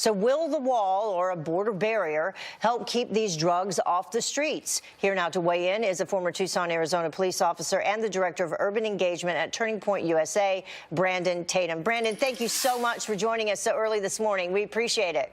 So will the wall or a border barrier help keep these drugs off the streets? Here now to weigh in is a former Tucson, Arizona police officer and the director of urban engagement at Turning Point USA, Brandon Tatum. Brandon, thank you so much for joining us so early this morning. We appreciate it.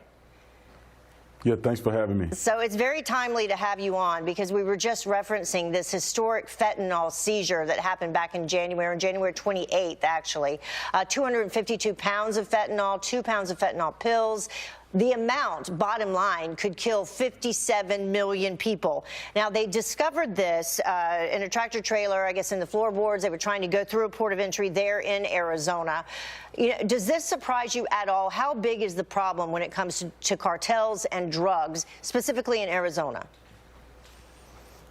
Yeah, thanks for having me. So it's very timely to have you on because we were just referencing this historic fentanyl seizure that happened back in January, on January 28th, actually. 252 pounds of fentanyl, 2 pounds of fentanyl pills. The amount, bottom line, could kill 57 million people. Now, they discovered this in a tractor trailer, I guess, in the floorboards. They were trying to go through a port of entry there in Arizona. You know, does this surprise you at all? How big is the problem when it comes to cartels and drugs, specifically in Arizona?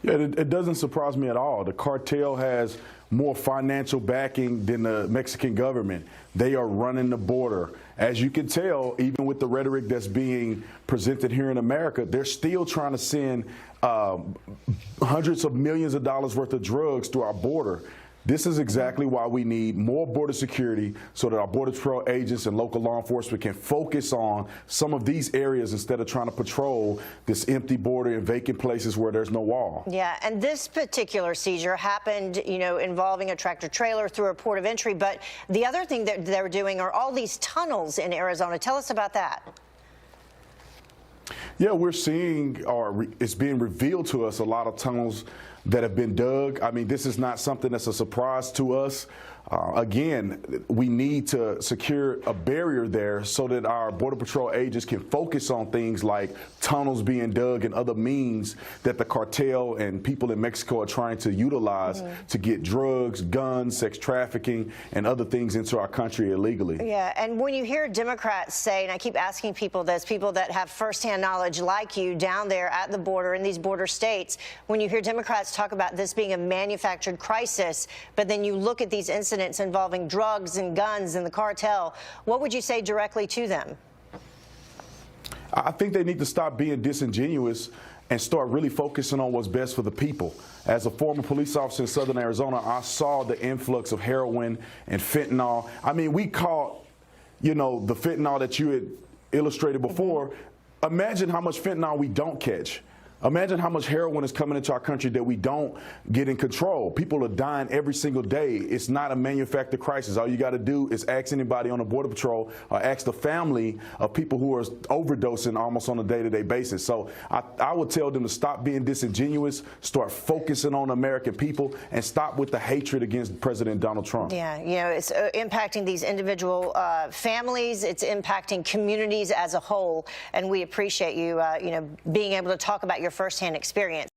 Yeah, it doesn't surprise me at all. The cartel has more financial backing than the Mexican government. They are running the border. As you can tell, even with the rhetoric that's being presented here in America, they're still trying to send hundreds of millions of dollars worth of drugs through our border. This is exactly why we need more border security so that our Border Patrol agents and local law enforcement can focus on some of these areas instead of trying to patrol this empty border and vacant places where there's no wall. Yeah, and this particular seizure happened, you know, involving a tractor trailer through a port of entry. But the other thing that they're doing are all these tunnels in Arizona. Tell us about that. Yeah, we're seeing, or it's being revealed to us, a lot of tunnels that have been dug. I mean, this is not something that's a surprise to us. Again, we need to secure a barrier there so that our Border Patrol agents can focus on things like tunnels being dug and other means that the cartel and people in Mexico are trying to utilize to get drugs, guns, sex trafficking, and other things into our country illegally. Yeah, and when you hear Democrats say, and I keep asking people this, people that have firsthand knowledge like you down there at the border in these border states, when you hear Democrats talk about this being a manufactured crisis, but then you look at these incidents involving drugs and guns and the cartel, what would you say directly to them? I think they need to stop being disingenuous and start really focusing on what's best for the people. As a former police officer in Southern Arizona, I saw the influx of heroin and fentanyl. I mean, we caught, you know, the fentanyl that you had illustrated before. Imagine how much fentanyl we don't catch. Imagine how much heroin is coming into our country that we don't get in control. People are dying every single day. It's not a manufactured crisis. All you got to do is ask anybody on the Border Patrol or ask the family of people who are overdosing almost on a day-to-day basis. So I would tell them to stop being disingenuous, start focusing on American people, and stop with the hatred against President Donald Trump. Yeah, you know, it's impacting these individual families. It's impacting communities as a whole. And we appreciate you, you know, being able to talk about your firsthand experience.